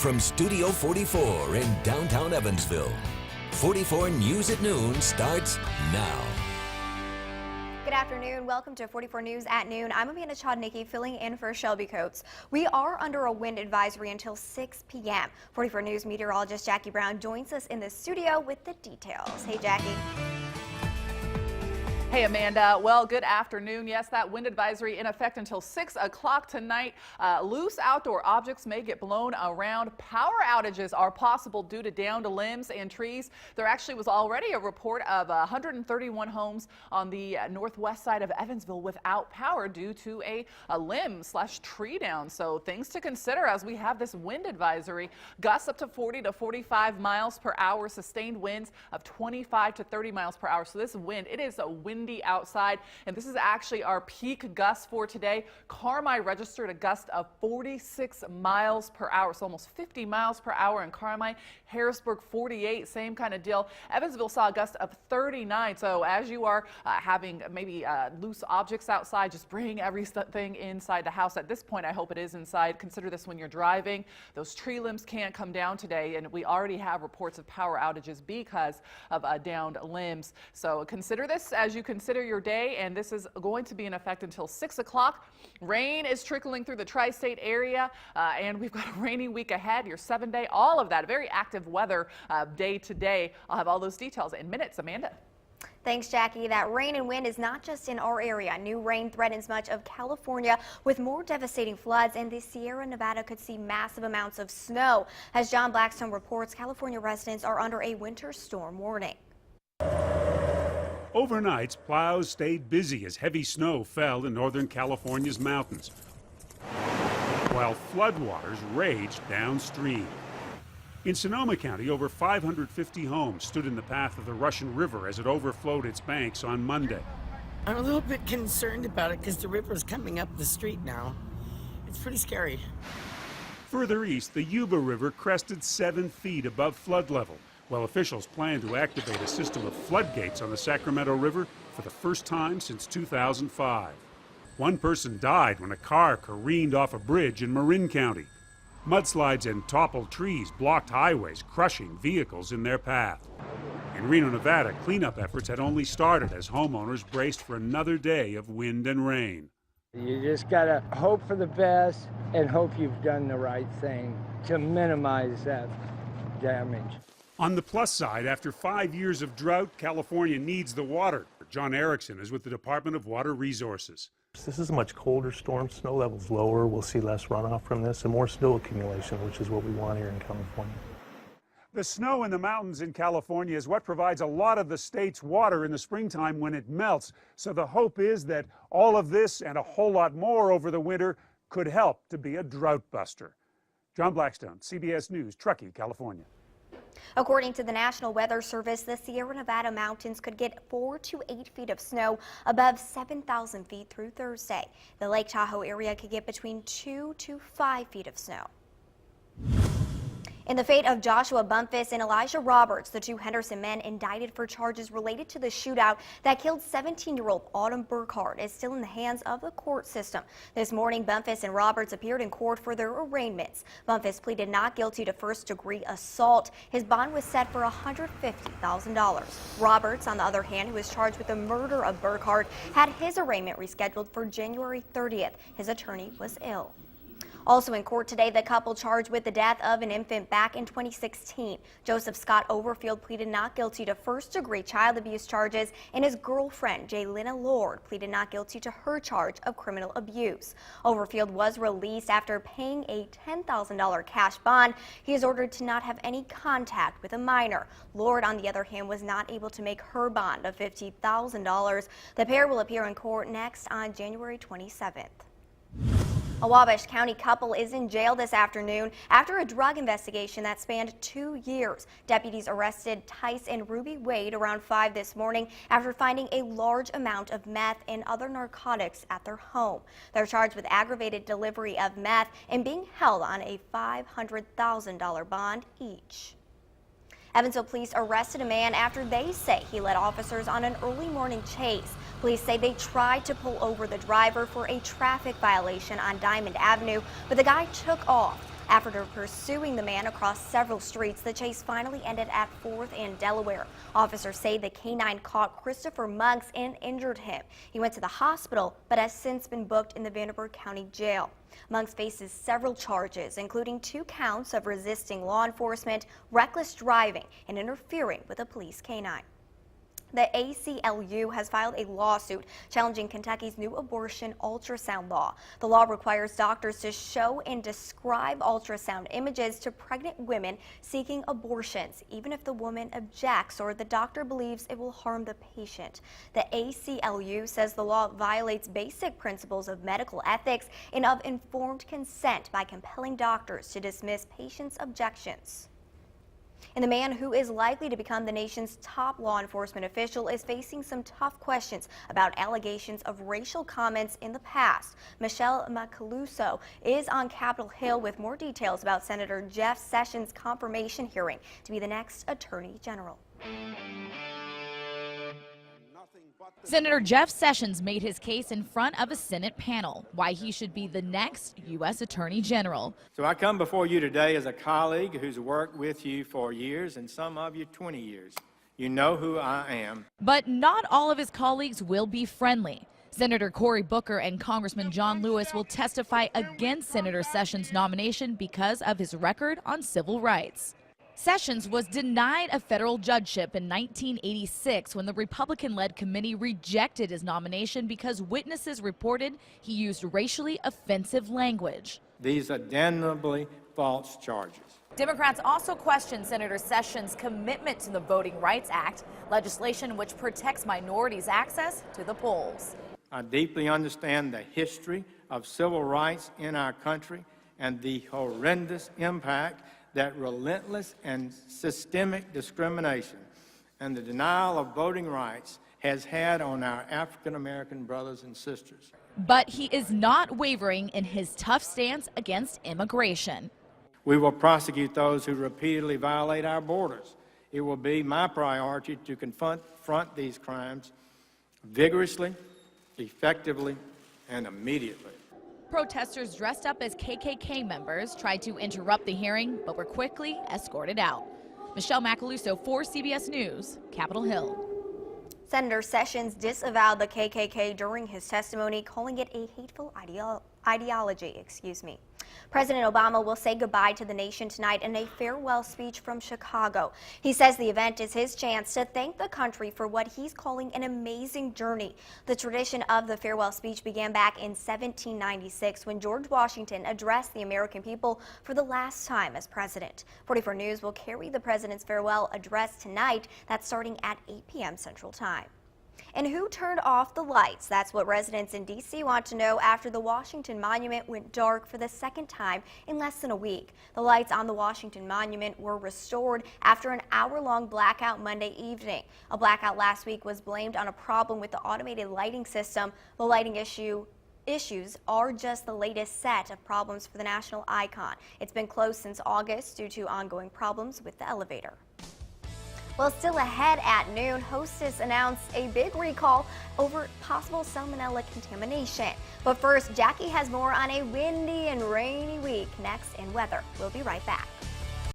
from Studio 44 in downtown Evansville. 44 News at Noon starts now. Good afternoon. Welcome to 44 News at Noon. I'm Amanda Chodnicki filling in for Shelby Coates. We are under a wind advisory until 6 p.m. 44 News meteorologist Jackie Brown joins us in the studio with the details. Hey, Jackie. Hey, Amanda. Well, good afternoon. Yes, that wind advisory in effect until 6 o'clock tonight. Loose outdoor objects may get blown around. Power outages are possible due to downed limbs and trees. There actually was already a report of 131 homes on the northwest side of Evansville without power due to a limb/tree down. So things to consider as we have this wind advisory. Gusts up to 40 to 45 miles per hour, sustained winds of 25 to 30 miles per hour. So this wind, it is a windy outside, and this is actually our peak gust for today. Carmi registered a gust of 46 miles per hour, so almost 50 miles per hour in Carmi. Harrisburg 48, same kind of deal. Evansville saw a gust of 39. So as you are having maybe loose objects outside, just bring everything inside the house. At this point, I hope it is inside. Consider this when you're driving. Those tree limbs can't come down today, and we already have reports of power outages because of downed limbs. So consider this as you consider your day, and this is going to be in effect until 6 o'clock. Rain is trickling through the tri-state area, and we've got a rainy week ahead. Your 7-day, all of that, very active weather day to day. I'll have all those details in minutes. Amanda. Thanks, Jackie. That rain and wind is not just in our area. New rain threatens much of California with more devastating floods, and the Sierra Nevada could see massive amounts of snow. As John Blackstone reports, California residents are under a winter storm warning. Overnight, plows stayed busy as heavy snow fell in Northern California's mountains, while floodwaters raged downstream. In Sonoma County, over 550 homes stood in the path of the Russian River as it overflowed its banks on Monday. I'm a little bit concerned about it because the river's coming up the street now. It's pretty scary. Further east, the Yuba River crested 7 feet above flood level, while officials plan to activate a system of floodgates on the Sacramento River for the first time since 2005. One person died when a car careened off a bridge in Marin County. Mudslides and toppled trees blocked highways, crushing vehicles in their path. In Reno, Nevada, cleanup efforts had only started as homeowners braced for another day of wind and rain. You just gotta hope for the best and hope you've done the right thing to minimize that damage. On the plus side, after 5 years of drought, California needs the water. John Erickson is with the Department of Water Resources. This is a much colder storm. Snow level's lower. We'll see less runoff from this and more snow accumulation, which is what we want here in California. The snow in the mountains in California is what provides a lot of the state's water in the springtime when it melts. So the hope is that all of this and a whole lot more over the winter could help to be a drought buster. John Blackstone, CBS News, Truckee, California. According to the National Weather Service, the Sierra Nevada mountains could get 4 to 8 feet of snow above 7,000 feet through Thursday. The Lake Tahoe area could get between 2 to 5 feet of snow. In the fate of Joshua Bumpus and Elijah Roberts, the 2 Henderson men indicted for charges related to the shootout that killed 17-year-old Autumn Burkhart is still in the hands of the court system. This morning, Bumpus and Roberts appeared in court for their arraignments. Bumpus pleaded not guilty to first-degree assault. His bond was set for $150,000. Roberts, on the other hand, who was charged with the murder of Burkhart, had his arraignment rescheduled for January 30th. His attorney was ill. Also in court today, the couple charged with the death of an infant back in 2016. Joseph Scott Overfield pleaded not guilty to first-degree child abuse charges, and his girlfriend, Jaylina Lord, pleaded not guilty to her charge of criminal abuse. Overfield was released after paying a $10,000 cash bond. He is ordered to not have any contact with a minor. Lord, on the other hand, was not able to make her bond of $50,000. The pair will appear in court next on January 27th. A Wabash County couple is in jail this afternoon after a drug investigation that spanned 2 years. Deputies arrested Tice and Ruby Wade around 5 this morning after finding a large amount of meth and other narcotics at their home. They're charged with aggravated delivery of meth and being held on a $500,000 bond each. Evansville police arrested a man after they say he led officers on an early morning chase. Police say they tried to pull over the driver for a traffic violation on Diamond Avenue, but the guy took off. After pursuing the man across several streets, the chase finally ended at 4th and Delaware. Officers say the canine caught Christopher Muggs and injured him. He went to the hospital, but has since been booked in the Vanderburgh County Jail. Muggs faces several charges, including 2 counts of resisting law enforcement, reckless driving, and interfering with a police canine. The ACLU has filed a lawsuit challenging Kentucky's new abortion ultrasound law. The law requires doctors to show and describe ultrasound images to pregnant women seeking abortions, even if the woman objects or the doctor believes it will harm the patient. The ACLU says the law violates basic principles of medical ethics and of informed consent by compelling doctors to dismiss patients' objections. And the man who is likely to become the nation's top law enforcement official is facing some tough questions about allegations of racial comments in the past. Michelle Macaluso is on Capitol Hill with more details about Senator Jeff Sessions' confirmation hearing to be the next Attorney General. Senator Jeff Sessions made his case in front of a Senate panel, why he should be the next U.S. Attorney General. So I come before you today as a colleague who's worked with you for years, and some of you 20 years. You know who I am. But not all of his colleagues will be friendly. Senator Cory Booker and Congressman John Lewis will testify against Senator Sessions' nomination because of his record on civil rights. Sessions was denied a federal judgeship in 1986 when the Republican-led committee rejected his nomination because witnesses reported he used racially offensive language. These are damnably false charges. Democrats also question Senator Sessions' commitment to the Voting Rights Act, legislation which protects minorities' access to the polls. I deeply understand the history of civil rights in our country and the horrendous impact that relentless and systemic discrimination and the denial of voting rights has had on our African-American brothers and sisters. But he is not wavering in his tough stance against immigration. We will prosecute those who repeatedly violate our borders. It will be my priority to confront these crimes vigorously, effectively, and immediately. Protesters dressed up as KKK members tried to interrupt the hearing, but were quickly escorted out. Michelle Macaluso for CBS News, Capitol Hill. Senator Sessions disavowed the KKK during his testimony, calling it a hateful ideology. President Obama will say goodbye to the nation tonight in a farewell speech from Chicago. He says the event is his chance to thank the country for what he's calling an amazing journey. The tradition of the farewell speech began back in 1796 when George Washington addressed the American people for the last time as president. 44 News will carry the president's farewell address tonight. That's starting at 8 p.m. Central Time. And who turned off the lights? That's what residents in D.C. want to know after the Washington Monument went dark for the second time in less than a week. The lights on the Washington Monument were restored after an hour-long blackout Monday evening. A blackout last week was blamed on a problem with the automated lighting system. The lighting issues are just the latest set of problems for the national icon. It's been closed since August due to ongoing problems with the elevator. Well, still ahead at noon, Hostess announced a big recall over possible salmonella contamination. But first, Jackie has more on a windy and rainy week next in weather. We'll be right back.